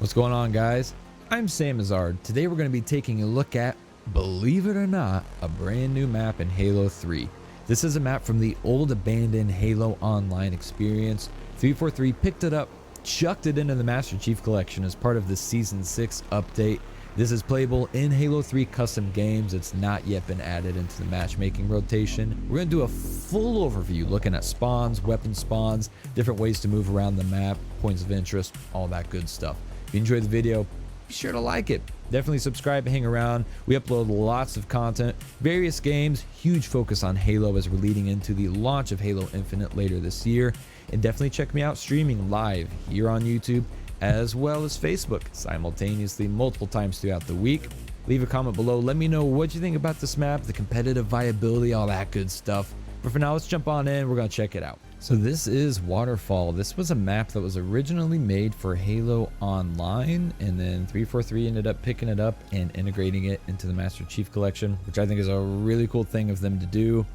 What's going on, guys? I'm Sam Azard. Today we're going to be taking a look at, believe it or not, a brand new map in Halo 3. This is a map from the old abandoned Halo Online experience. 343 picked it up, chucked it into the Master Chief Collection as part of the Season 6 update. This is playable in Halo 3 custom games. It's not yet been added into the matchmaking rotation. We're going to do a full overview looking at spawns, weapon spawns, different ways to move around the map, points of interest, all that good stuff. If you enjoyed the video, be sure to like it. Definitely subscribe, hang around. We upload lots of content, various games, huge focus on Halo as we're leading into the launch of Halo Infinite later this year. And definitely check me out streaming live here on YouTube as well as Facebook simultaneously multiple times throughout the week. Leave a comment below. Let me know what you think about this map, the competitive viability, all that good stuff. But for now, let's jump on in. We're going to check it out. So this is Waterfall. This was a map that was originally made for Halo Online, and then 343 ended up picking it up and integrating it into the Master Chief Collection, which I think is a really cool thing of them to do.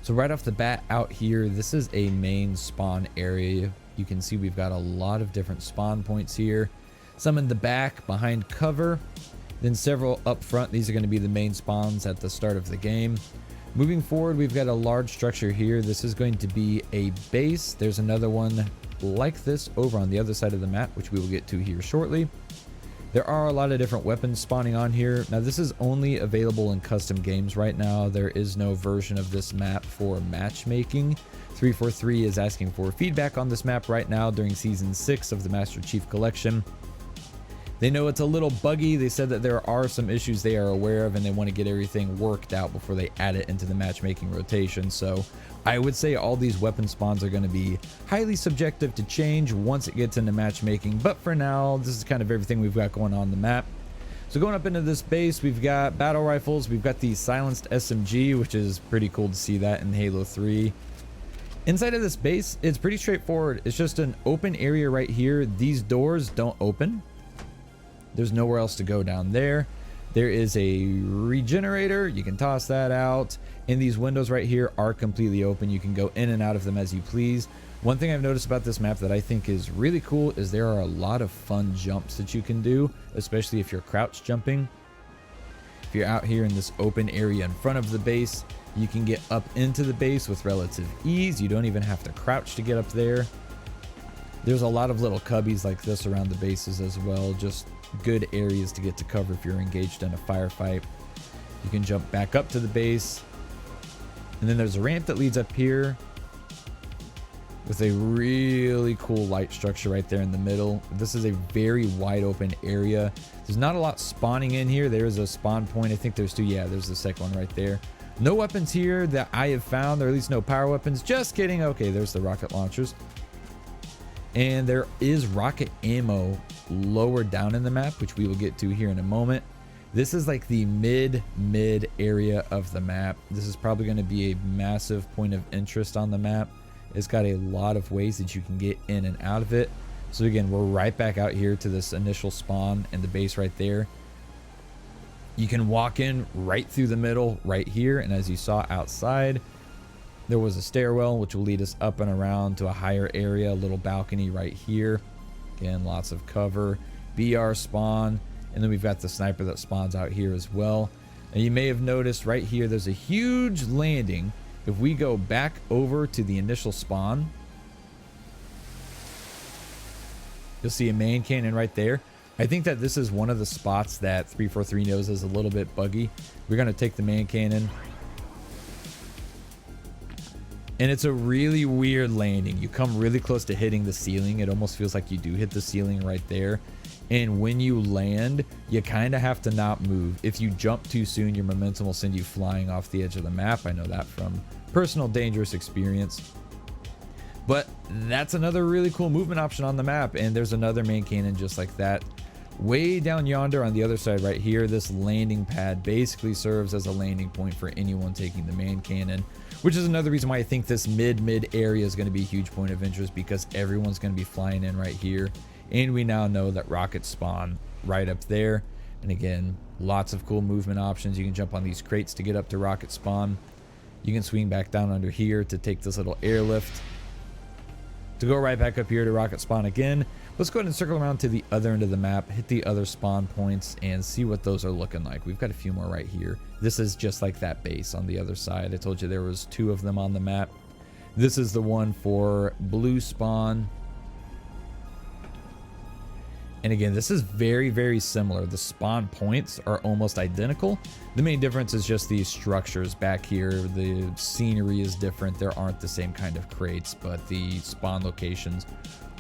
So right off the bat out here, this is a main spawn area. You can see we've got a lot of different spawn points here. Some in the back behind cover, then several up front. These are going to be the main spawns at the start of the game. Moving forward, we've got a large structure here. This is going to be a base. There's another one like this over on the other side of the map, which we will get to here shortly. There are a lot of different weapons spawning on here. Now, this is only available in custom games right now. There is no version of this map for matchmaking. 343 is asking for feedback on this map right now during Season 6 of the Master Chief Collection. They know it's a little buggy. They said that there are some issues they are aware of and they want to get everything worked out before they add it into the matchmaking rotation. So I would say all these weapon spawns are going to be highly subjective to change once it gets into matchmaking. But for now, this is kind of everything we've got going on the map. So going up into this base, we've got battle rifles. We've got the silenced SMG, which is pretty cool to see that in Halo 3. Inside of this base, it's pretty straightforward. It's just an open area right here. These doors don't open. There's nowhere else to go down there. There is a regenerator. You can toss that out. And these windows right here are completely open. You can go in and out of them as you please. One thing I've noticed about this map that I think is really cool is there are a lot of fun jumps that you can do, especially if you're crouch jumping. If you're out here in this open area in front of the base, you can get up into the base with relative ease. You don't even have to crouch to get up there. There's a lot of little cubbies like this around the bases as well. Just good areas to get to cover if you're engaged in a firefight. You can jump back up to the base. And then there's a ramp that leads up here with a really cool light structure right there in the middle. This is a very wide open area. There's not a lot spawning in here. There is a spawn point. I think there's two. Yeah, there's the second one right there. No weapons here that I have found, or at least no power weapons. Just kidding. Okay, there's the rocket launchers. And there is rocket ammo lower down in the map, which we will get to here in a moment. This is like the mid area of the map. This is probably going to be a massive point of interest on the map. It's got a lot of ways that you can get in and out of it. So again, we're right back out here to this initial spawn and the base right there. You can walk in right through the middle right here, and as you saw outside, there was a stairwell which will lead us up and around to a higher area, a little balcony right here. Again, lots of cover, BR spawn, and then we've got the sniper that spawns out here as well. And you may have noticed right here, there's a huge landing. If we go back over to the initial spawn, you'll see a main cannon right there. I think that this is one of the spots that 343 knows is a little bit buggy. We're going to take the main cannon. And it's a really weird landing. You come really close to hitting the ceiling. It almost feels like you do hit the ceiling right there. And when you land, you kind of have to not move. If you jump too soon, your momentum will send you flying off the edge of the map. I know that from personal dangerous experience. But that's another really cool movement option on the map. And there's another main cannon just like that. Way down yonder on the other side right here, this landing pad basically serves as a landing point for anyone taking the main cannon, which is another reason why I think this mid area is going to be a huge point of interest, because everyone's going to be flying in right here. And we now know that rockets spawn right up there. And again, lots of cool movement options. You can jump on these crates to get up to rocket spawn. You can swing back down under here to take this little airlift to go right back up here to rocket spawn again. Let's go ahead and circle around to the other end of the map, hit the other spawn points, and see what those are looking like. We've got a few more right here. This is just like that base on the other side. I told you there was 2 of them on the map. This is the one for blue spawn. And again, this is very, very similar. The spawn points are almost identical. The main difference is just these structures back here. The scenery is different. There aren't the same kind of crates, but the spawn locations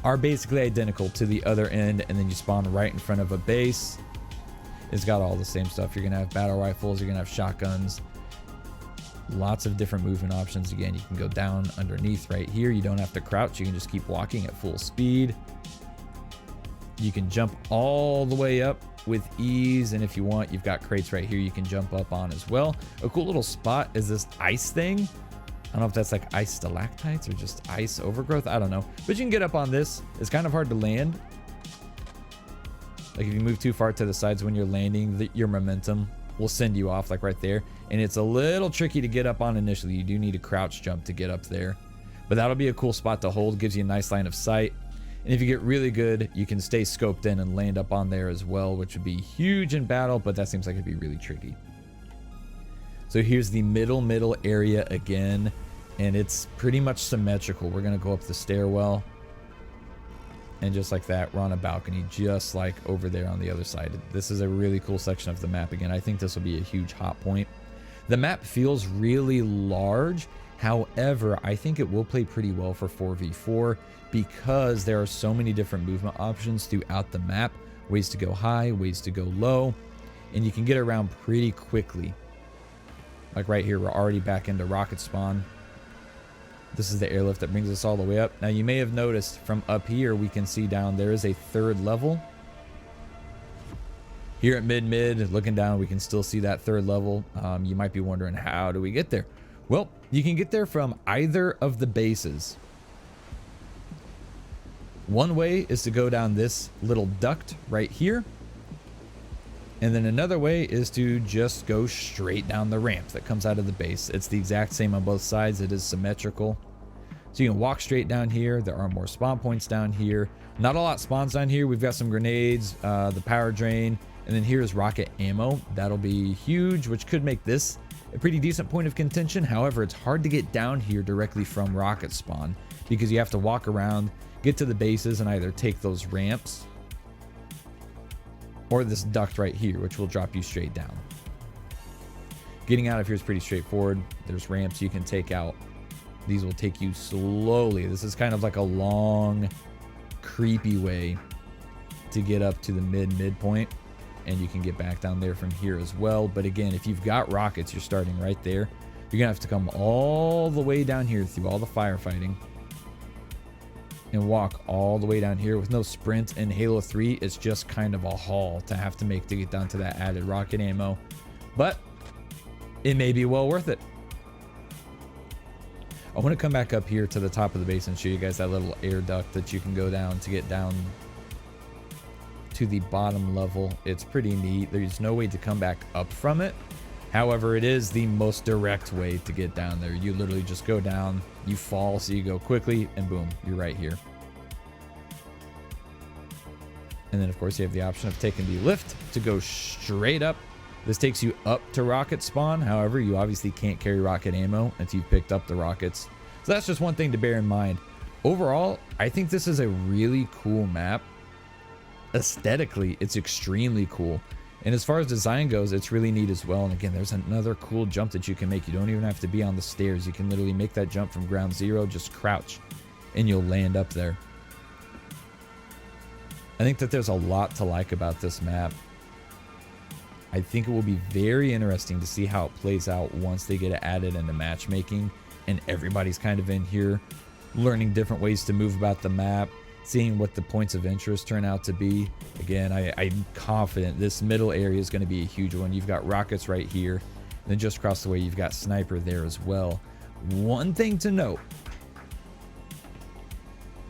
are basically identical to the other end. And then you spawn right in front of a base. It's got all the same stuff. You're gonna have battle rifles, you're gonna have shotguns, lots of different movement options. Again, you can go down underneath right here. You don't have to crouch, you can just keep walking at full speed. You can jump all the way up with ease, and if you want, you've got crates right here you can jump up on as well. A cool little spot is this ice thing. I don't know if that's like ice stalactites or just ice overgrowth, I don't know, but you can get up on this. It's kind of hard to land. Like if you move too far to the sides when you're landing, your momentum will send you off like right there, and it's a little tricky to get up on initially. You do need a crouch jump to get up there, but that'll be a cool spot to hold. Gives you a nice line of sight. And if you get really good, you can stay scoped in and land up on there as well, which would be huge in battle, but that seems like it'd be really tricky. So here's the middle area again, and it's pretty much symmetrical. We're gonna go up the stairwell, and just like that, we're on a balcony, just like over there on the other side. This is a really cool section of the map. Again, I think this will be a huge hot point. The map feels really large. However, I think it will play pretty well for 4v4 because there are so many different movement options throughout the map. Ways to go high, ways to go low, and you can get around pretty quickly. Like right here, we're already back into rocket spawn. This is the airlift that brings us all the way up. Now you may have noticed from up here, we can see down there is a 3rd level. Here at mid, looking down, we can still see that 3rd level. You might be wondering, how do we get there? Well, you can get there from either of the bases. One way is to go down this little duct right here. And then another way is to just go straight down the ramp that comes out of the base. It's the exact same on both sides. It is symmetrical. So you can walk straight down here. There are more spawn points down here. Not a lot spawns down here. We've got some grenades, the power drain, and then here's rocket ammo. That'll be huge, which could make this a pretty decent point of contention. However, it's hard to get down here directly from rocket spawn because you have to walk around, get to the bases, and either take those ramps or this duct right here, which will drop you straight down. Getting out of here is pretty straightforward. There's ramps you can take out. These will take you slowly. This is kind of like a long, creepy way to get up to the midpoint. And you can get back down there from here as well. But again, if you've got rockets, you're starting right there. You're gonna have to come all the way down here through all the firefighting and walk all the way down here with no sprint. In Halo 3, it's just kind of a haul to have to make to get down to that added rocket ammo, but it may be well worth it. I want to come back up here to the top of the base and show you guys that little air duct that you can go down to get down to the bottom level. It's pretty neat. There's no way to come back up from it. However, it is the most direct way to get down there. You literally just go down, you fall, so you go quickly, and boom, you're right here. And then of course you have the option of taking the lift to go straight up. This takes you up to rocket spawn. However, you obviously can't carry rocket ammo until you've picked up the rockets. So that's just one thing to bear in mind. Overall, I think this is a really cool map. Aesthetically, it's extremely cool, and as far as design goes, it's really neat as well. And again, there's another cool jump that you can make. You don't even have to be on the stairs. You can literally make that jump from ground zero, just crouch, and you'll land up there. I think that there's a lot to like about this map. I think it will be very interesting to see how it plays out once they get it added into matchmaking, and everybody's kind of in here learning different ways to move about the map, seeing what the points of interest turn out to be. Again, I'm confident this middle area is going to be a huge one. You've got rockets right here, and then just across the way you've got sniper there as well. One thing to note,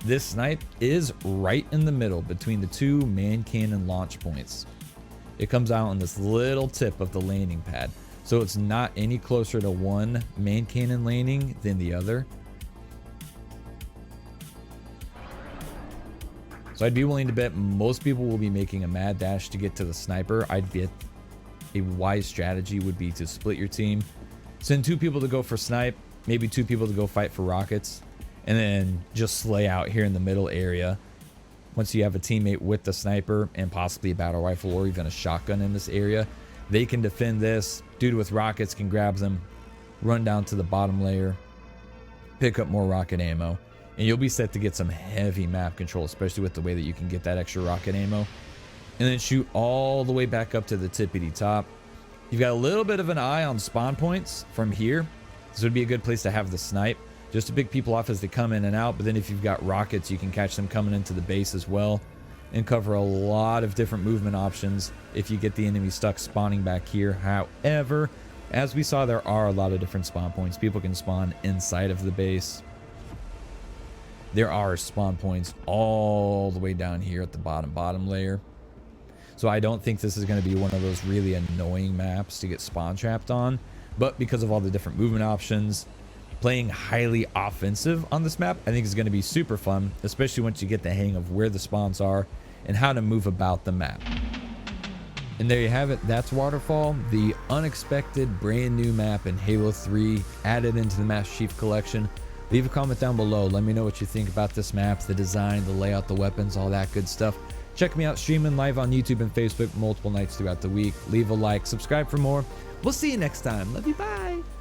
this snipe is right in the middle between the 2 man cannon launch points. It comes out on this little tip of the landing pad, so it's not any closer to one man cannon landing than the other. So I'd be willing to bet most people will be making a mad dash to get to the sniper. I'd bet a wise strategy would be to split your team. Send 2 people to go for snipe, maybe 2 people to go fight for rockets, and then just slay out here in the middle area. Once you have a teammate with the sniper and possibly a battle rifle or even a shotgun in this area, they can defend this. Dude with rockets can grab them, run down to the bottom layer, pick up more rocket ammo, and you'll be set to get some heavy map control, especially with the way that you can get that extra rocket ammo. And then shoot all the way back up to the tippity top. You've got a little bit of an eye on spawn points from here. This would be a good place to have the snipe, just to pick people off as they come in and out. But then if you've got rockets, you can catch them coming into the base as well, and cover a lot of different movement options if you get the enemy stuck spawning back here. However, as we saw, there are a lot of different spawn points. People can spawn inside of the base. There are spawn points all the way down here at the bottom layer. So I don't think this is going to be one of those really annoying maps to get spawn trapped on. But because of all the different movement options, playing highly offensive on this map, I think is going to be super fun, especially once you get the hang of where the spawns are and how to move about the map. And there you have it. That's Waterfall, the unexpected brand new map in Halo 3 added into the Master Chief Collection. Leave a comment down below. Let me know what you think about this map, the design, the layout, the weapons, all that good stuff. Check me out streaming live on YouTube and Facebook multiple nights throughout the week. Leave a like, subscribe for more. We'll see you next time. Love you. Bye.